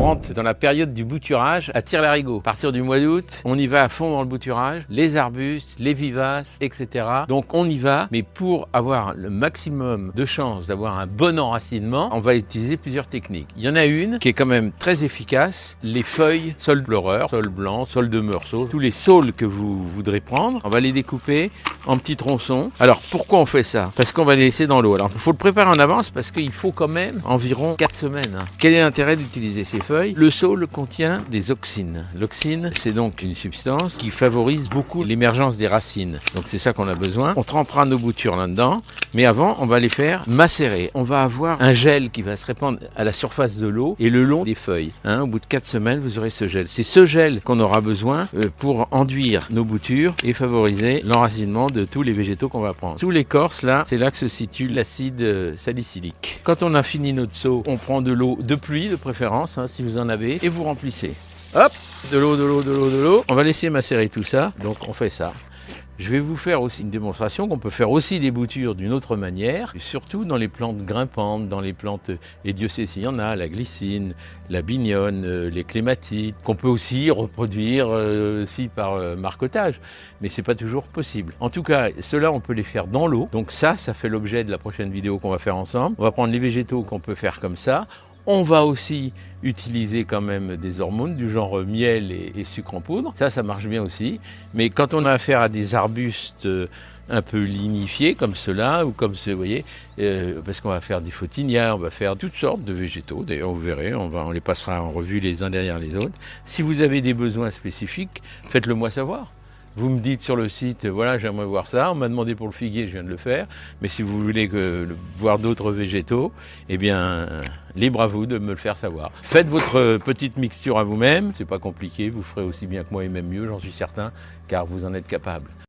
rentre dans la période du bouturage à tire-larigot. À partir du mois d'août, on y va à fond dans le bouturage, les arbustes, les vivaces, etc. Donc on y va, mais pour avoir le maximum de chances d'avoir un bon enracinement, on va utiliser plusieurs techniques. Il y en a une qui est quand même très efficace, les feuilles saule pleureur, saule blanc, saule de meursault, tous les saules que vous voudrez prendre, on va les découper en petits tronçons. Alors pourquoi on fait ça? Parce qu'on va les laisser dans l'eau. Alors il faut le préparer en avance parce qu'il faut quand même environ 4 semaines. Quel est l'intérêt d'utiliser ces feuilles? Le saule contient des auxines. L'auxine, c'est donc une substance qui favorise beaucoup l'émergence des racines. Donc c'est ça qu'on a besoin. On trempera nos boutures là-dedans, mais avant on va les faire macérer. On va avoir un gel qui va se répandre à la surface de l'eau et le long des feuilles. Au bout de 4 semaines, vous aurez ce gel. C'est ce gel qu'on aura besoin pour enduire nos boutures et favoriser l'enracinement de tous les végétaux qu'on va prendre. Sous l'écorce, là, c'est là que se situe l'acide salicylique. Quand on a fini notre seau, on prend de l'eau de pluie de préférence, si vous en avez, et vous remplissez. Hop, de l'eau, de l'eau, de l'eau, de l'eau. On va laisser macérer tout ça, donc on fait ça. Je vais vous faire aussi une démonstration qu'on peut faire aussi des boutures d'une autre manière, surtout dans les plantes grimpantes, dans les plantes, et Dieu sait s'il y en a, la glycine, la bignone, les clématites, qu'on peut aussi reproduire aussi par marcottage, mais c'est pas toujours possible. En tout cas, ceux-là, on peut les faire dans l'eau, donc ça fait l'objet de la prochaine vidéo qu'on va faire ensemble. On va prendre les végétaux qu'on peut faire comme ça. On va aussi utiliser quand même des hormones du genre miel et sucre en poudre. Ça marche bien aussi. Mais quand on a affaire à des arbustes un peu lignifiés comme ceux-là, ou comme ce, vous voyez, parce qu'on va faire des photinias, on va faire toutes sortes de végétaux. D'ailleurs, vous verrez, on les passera en revue les uns derrière les autres. Si vous avez des besoins spécifiques, faites-le moi savoir. Vous me dites sur le site, voilà, j'aimerais voir ça. On m'a demandé pour le figuier, je viens de le faire. Mais si vous voulez voir d'autres végétaux, eh bien, libre à vous de me le faire savoir. Faites votre petite mixture à vous-même. C'est pas compliqué, vous ferez aussi bien que moi et même mieux, j'en suis certain, car vous en êtes capable.